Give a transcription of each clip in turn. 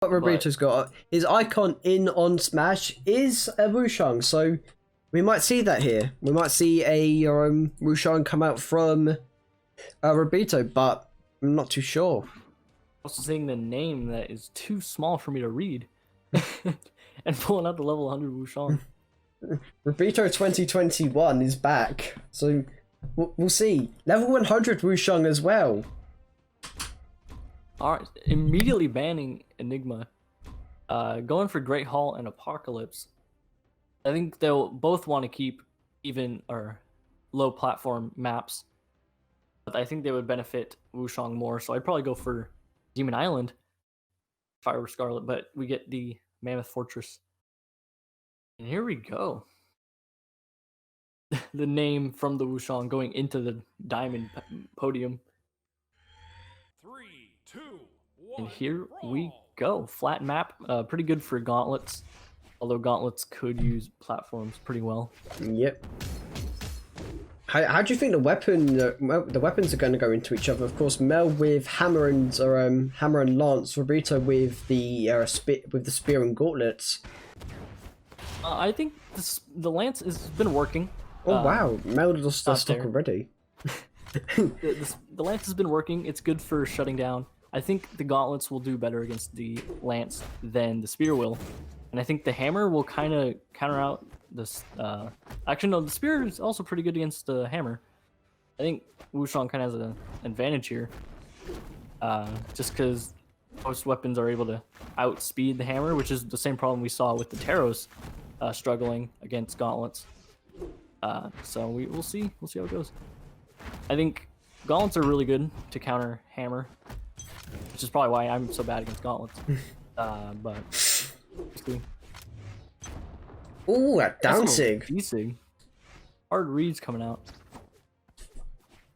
What Rubito's got, his icon in on Smash is a Wushang, so we might see that here. We might see a Wushang come out from Rubito, but I'm not too sure. Also seeing the name that is too small for me to read, and pulling out the level 100 Wushang. Rubito 2021 is back, so we'll see. Level 100 Wushang as well. Alright, immediately banning Enigma. Going for Great Hall and Apocalypse. I think they'll both want to keep even or low platform maps. But I think they would benefit Wushang more, so I'd probably go for Demon Island if I were Scarlet, but we get the Mammoth Fortress. And here we go. The name from the Wushang going into the Diamond podium. 3, 2, 1. And here we go. Flat map, pretty good for gauntlets. Although gauntlets could use platforms pretty well. Yep. How do you think the weapons are going to go into each other? Of course, Mel with hammer and lance, Rubito with the spear and gauntlets. I think the lance has been working. Oh wow, Mel lost their stock already. The lance has been working. It's good for shutting down. I think the gauntlets will do better against the lance than the spear will, and I think the hammer will kind of counter out this. Actually, no, the spear is also pretty good against the hammer. I think Wushang kind of has an advantage here, just because most weapons are able to outspeed the hammer, which is the same problem we saw with the Taros struggling against gauntlets. So we'll see. We'll see how it goes. I think gauntlets are really good to counter hammer, which is probably why I'm so bad against gauntlets. But ooh, that down sig. D-sig. Hard reads coming out.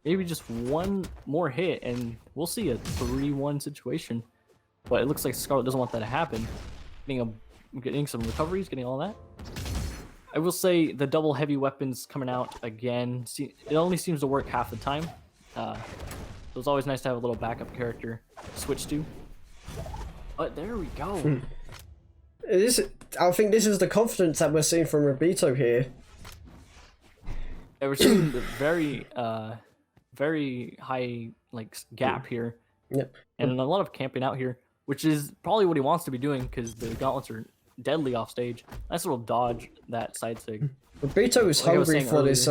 Maybe just one more hit and we'll see a 3-1 situation. But it looks like Scarlet doesn't want that to happen. Getting some recoveries, getting all that. I will say the double heavy weapons coming out again. It only seems to work half the time. So it's always nice to have a little backup character to switch to. But there we go. I think this is the confidence that we're seeing from Rubito here. Yeah, we're seeing the very high gap here. Yep. And a lot of camping out here, which is probably what he wants to be doing because the gauntlets are deadly off stage. Nice little dodge that side sig. Rubito is hungry for this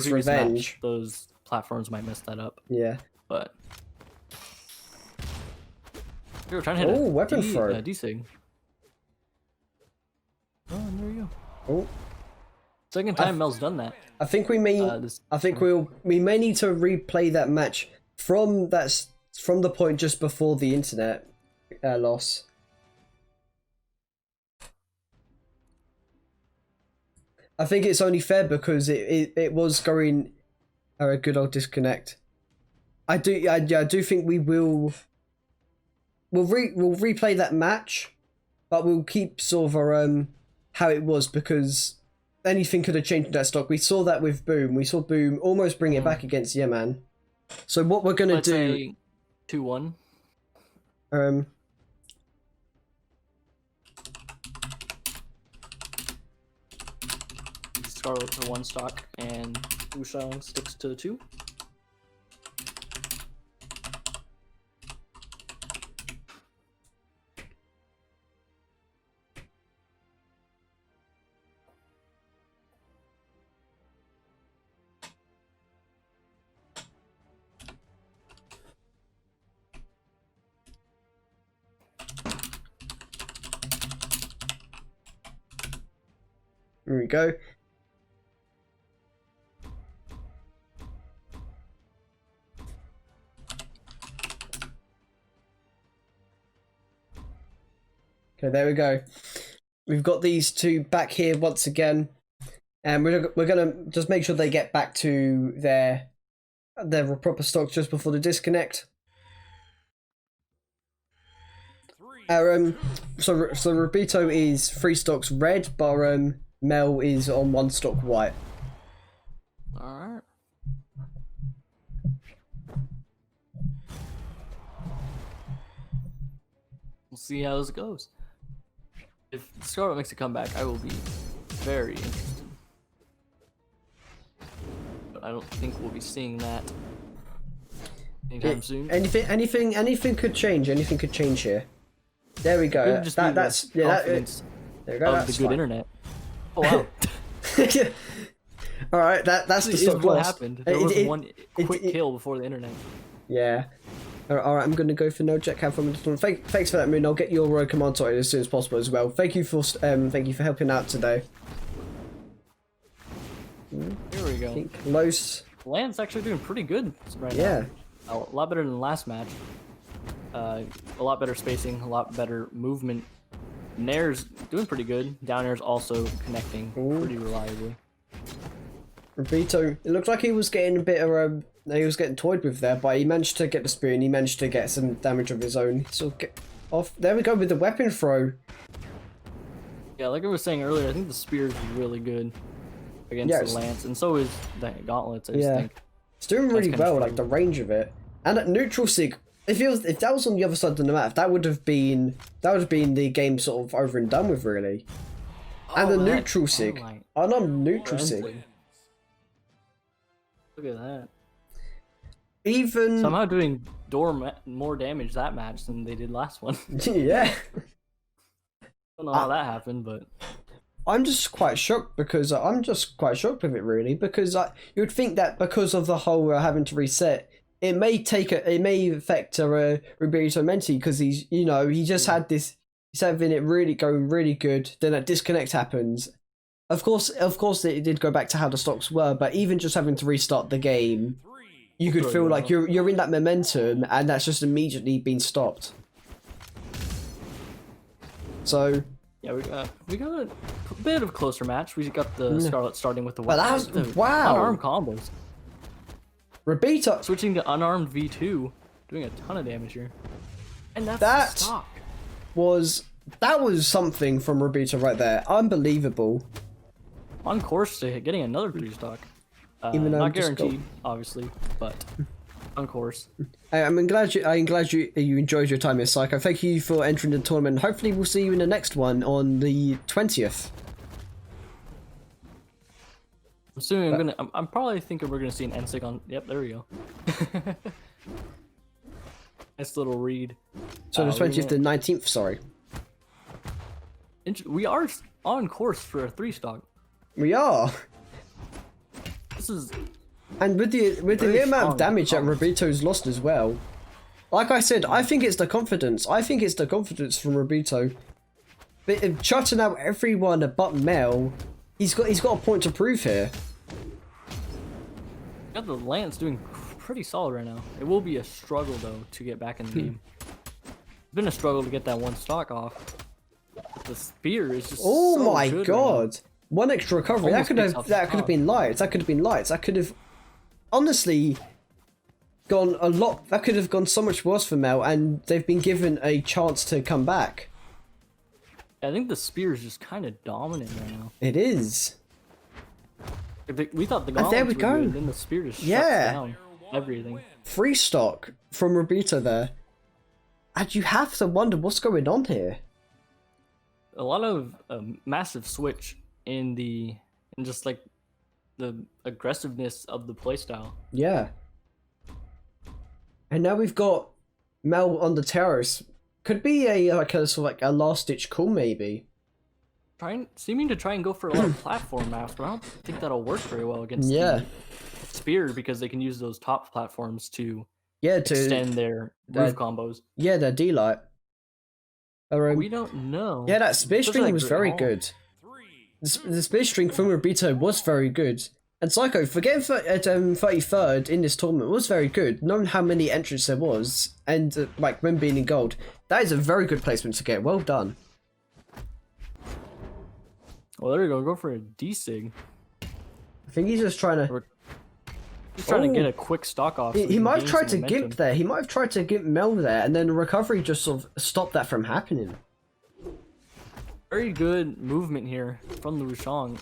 revenge. Match, those platforms might mess that up. Yeah. But we were trying to hit a weapon throw. D-sig. Oh, and there you go. Oh. Second time Mel's done that. I think we may. We may need to replay that match from the point just before the internet loss. I think it's only fair because it was going a good old disconnect. I do think we'll replay that match, but we'll keep sort of how it was because anything could have changed in that stock. We saw that with Boom. We saw Boom almost bring it back against Yeman. So what we're gonna do? 2-1. Scarlet to 1 stock and Wushang sticks to 2. Here we go. Okay, there we go. We've got these two back here once again, and we're gonna just make sure they get back to their proper stocks just before the disconnect. So Rubito is 3 stocks red, but Mel is on 1 stock white. All right. We'll see how this goes. If Scarlet makes a comeback, I will be very interested. But I don't think we'll be seeing that anytime soon. Anything could change. Anything could change here. There we go. Could just be That's the confidence there we go. of That's the good fine. internet. Oh wow. All right, that's the This stock is what loss. happened. There was one quick kill before the internet. Yeah. All right, I'm going to go for no jet cam from the Thanks for that, Moon. I'll get your command sorted as soon as possible as well. Thank you for helping out today. Here we go. Close. Lance actually doing pretty good right Yeah. now. A lot better than last match. A lot better spacing, a lot better movement. Nair's doing pretty good. Down air's also connecting pretty reliably. Rubito, it looked like he was getting a bit of he was getting toyed with there, but he managed to get the spear and he managed to get some damage of his own. So get off. There we go with the weapon throw. Yeah, like I was saying earlier, I think the spear is really good against the Lance, and so is the gauntlets. I just think it's doing really kinda well, strong. like the range of it. And at neutral sig, if that was on the other side of the map, that would have been the game sort of over and done with, really. And the that neutral sig, sunlight. unarmed neutral sig. Frenzy. Look at that. Even Somehow doing more damage that match than they did last one. yeah. Don't know how that happened, but I'm just quite shocked because I'm just quite shocked with it, really, because you would think that because of the whole having to reset, it may affect Rubito mentally, because he just had this, he's having it really going really good, then a disconnect happens. Of course it did go back to how the stocks were, but even just having to restart the game, you could feel like you're in that momentum, and that's just immediately been stopped. So yeah, we got a bit of a closer match. We got the Scarlet starting with the But that was- the wow. unarmed combos, Rubito, switching to unarmed V2, doing a ton of damage here, and that's That- the stock. that was something from Rubito right there. Unbelievable. On course to getting another 3 stock. Even though not I'm just guaranteed, obviously, but on course. I'm glad you enjoyed your time here, Psycho. Thank you for entering the tournament. Hopefully we'll see you in the next one on the 20th. I'm assuming I'm probably thinking we're gonna see an NSIG on. Yep, there we go. Nice little read. So the 20th and 19th, sorry. We are on course for a 3 stock. We are. This is And with the Very amount of strong damage that comments. Rubito's lost as well. Like I said, I think it's the confidence. I think it's the confidence from Rubito. But shutting out everyone but Mel, he's got a point to prove here. got the Lance doing pretty solid right now. It will be a struggle though to get back in the game. It's been a struggle to get that 1 stock off. But the spear is just Oh so my good right god. One extra recovery. Almost That picks up could have stock. been lights. That could have been lights. That could have honestly gone a lot. That could have gone so much worse for Mel, and they've been given a chance to come back. now. I think the spear is just kind of dominant right now. It is. We thought the And there gauntlets we were go. good, then the spear just shuts Yeah. down everything. Free stock from Rubito there. And you have to wonder what's going on here. A lot of massive switch in just like the aggressiveness of the playstyle. Yeah. And now we've got Mel on the terrace. Could be a sort of like a last ditch call, maybe. Seeming to try and go for a lot of platform maps, but I don't think that'll work very well against Yeah. the spear, because they can use those top platforms to Yeah, to extend their roof combos. yeah, their D-light. We don't know. Yeah, that spear Especially string like was very oh, good. The spear string from Rubito was very good. And Psycho, for getting at 33rd in this tournament was very good, knowing how many entrants there was, and like when being in gold. That is a very good placement to get. Well done. Well, there you go. Go for a D-Sig. I think he's just trying to... Just trying to get a quick stock off. so He can might have gain tried to some momentum. gimp there. He might have tried to gimp Mel there, and then the recovery just sort of stopped that from happening. Very good movement here from the Wushang.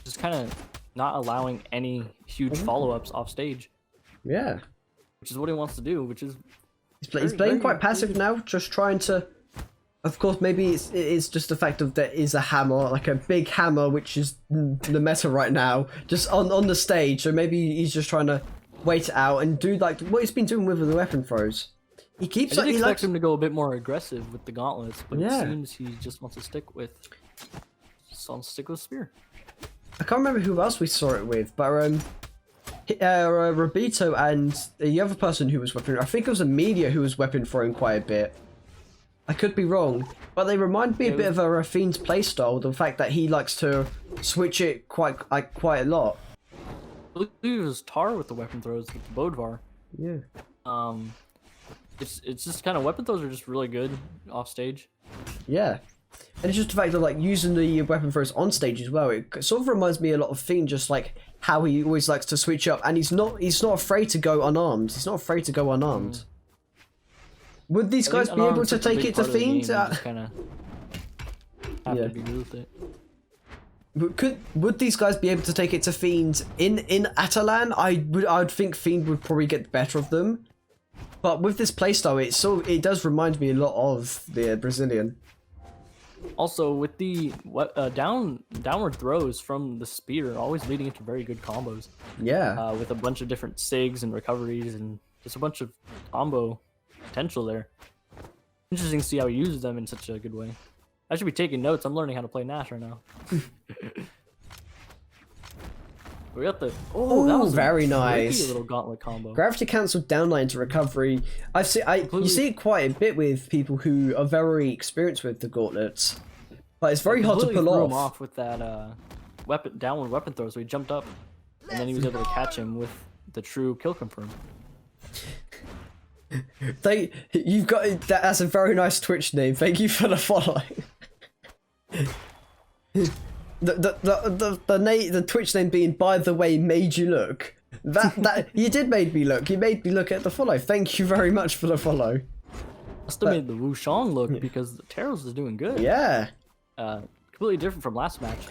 Just kind of not allowing any huge follow-ups off stage, Yeah. which is what he wants to do, which is He's playing quite passive now, just trying to Of course, maybe it's just the fact of there is a hammer, like a big hammer, which is the meta right now, just on the stage. So maybe he's just trying to wait it out and do like what he's been doing with the weapon throws. He keeps I did like, expect him to go a bit more aggressive with the gauntlets, but Yeah. it seems he just wants to stick with spear. I can't remember who else we saw it with, but Rubito and the other person who was weapon, I think it was Amelia who was weapon throwing quite a bit. I could be wrong, but they remind me a bit of a Fiend's playstyle. The fact that he likes to switch it quite a lot. I believe it was Tar with the weapon throws with the Bodvar. Yeah. It's just kind of weapon throws are just really good off stage. Yeah. And it's just the fact of like using the weapon throws on stage as well. It sort of reminds me a lot of Fiend, just like how he always likes to switch up, and he's not afraid to go unarmed. He's not afraid to go unarmed. Would these guys be able to take it to Fiend? Just kind of have Yeah. to be good with it. Would these guys be able to take it to Fiend in Atalan? I would think Fiend would probably get the better of them. But with this playstyle, it does remind me a lot of the Brazilian. Also, with the downward throws from the spear, always leading into very good combos. Yeah. With a bunch of different sigs and recoveries and just a bunch of combo potential there. Interesting to see how he uses them in such a good way. I should be taking notes. I'm learning how to play Nash right now. We got the that was very a nice little gauntlet combo. Gravity cancelled downline to recovery. You see it quite a bit with people who are very experienced with the gauntlets, but it's very hard to pull threw him off. off with that downward weapon throw, so he jumped up, and then he was able to catch him with the true kill confirm. You've got that's a very nice Twitch name. Thank you for the follow. The Twitch name being, by the way, made you look. That you did made me look. You made me look at the follow. Thank you very much for the follow. Must have made the Wushang look because the Taros is doing good. Yeah. Completely different from last match.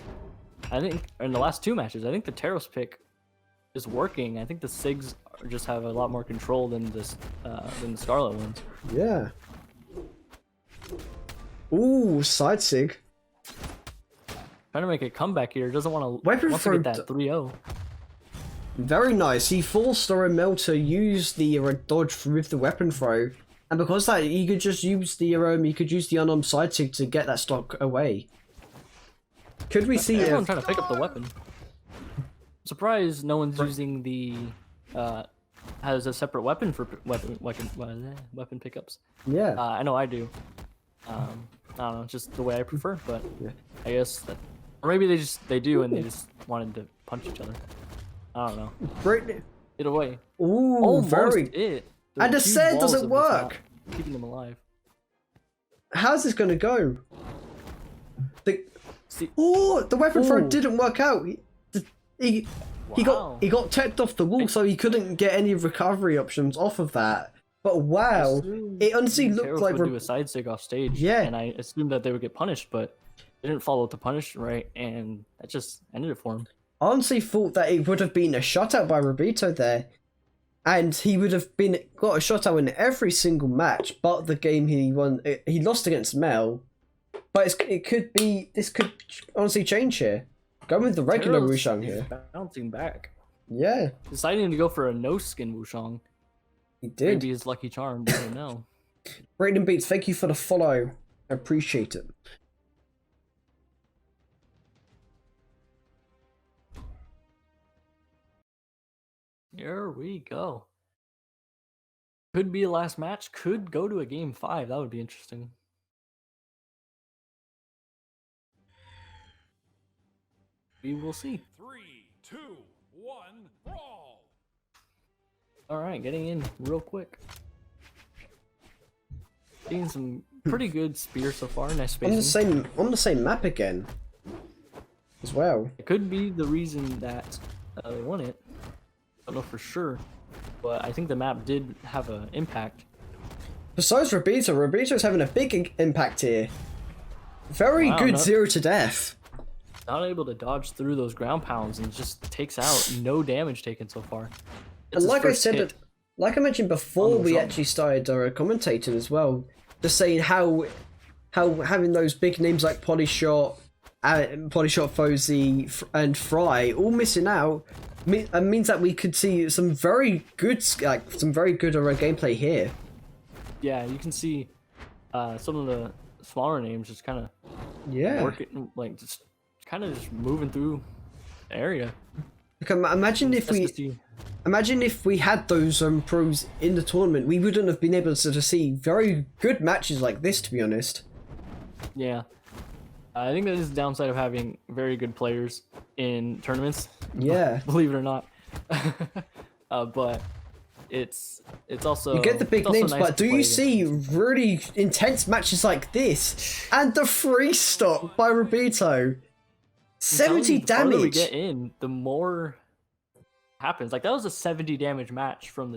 I think in the last two matches, I think the Taros pick is working. I think the Sigs just have a lot more control than the Scarlet ones. Yeah. Ooh, side sig. Trying to make a comeback here. Doesn't want to Weapon wants to throw get that 3-0. Very nice. He forced Mel to use the dodge with the weapon throw, and because that, he could just use the unarmed side sig to get that stock away. Could we see Everyone trying to pick up the weapon? I'm surprised no one's using the has a separate weapon for weapon pickups. Yeah. I know I do. I don't know, it's just the way I prefer, but Yeah. I guess that, or maybe they do and they just wanted to punch each other. I don't know. Great. Either way. Ooh, Almost very. it. And the huge set walls doesn't of this map, work. keeping them alive. How's this gonna go? See, Ooh, the weapon throw Ooh. didn't work out. He Wow. got tapped off the wall, so he couldn't get any recovery options off of that. But wow, it honestly looked Taros like would do a side stick off stage. Yeah. And I assumed that they would get punished, but they didn't follow up the punish right, and that just ended it for him. I honestly thought that it would have been a shutout by Rubito there, and he would have got a shutout in every single match. But the game he won, he lost against Mel. But this could honestly change here. Go with the regular Taros Wushang is here. bouncing back. Yeah, Deciding to go for a no-skin Wushang. he did. Maybe his lucky charm, I don't know. Brayden Beats, thank you for the follow. I appreciate it. Here we go. Could be a last match, could go to a game 5. That would be interesting. We will see. 3, 2, 1, brawl! Alright, getting in real quick. Seeing some pretty good spear so far, nice spacing. On the same map again. As well. It could be the reason that they won it. I don't know for sure, but I think the map did have an impact. Besides Rubito, Rubito's having a big impact here. Very Wow, good no- 0 to death. Not able to dodge through those ground pounds and just takes out no damage taken so far. It's And his like I first said, hit. like I mentioned before, On the we zone. actually started commentating as well, just saying how how having those big names like Polyshot, Fozy, and Fry all missing out means that we could see some very good gameplay here. Yeah, you can see some of the smaller names just kind of working, like just kind of just moving through the area. Like, imagine if we had those pros in the tournament, we wouldn't have been able to see very good matches like this, to be honest. Yeah, I think that is the downside of having very good players in tournaments. Yeah, believe it or not. But it's also, you get the big names, nice but do you against. see really intense matches like this? And the free stock by Rubito, 70 The farther we damage. get in, the more happens. Like that was a 70 damage match from the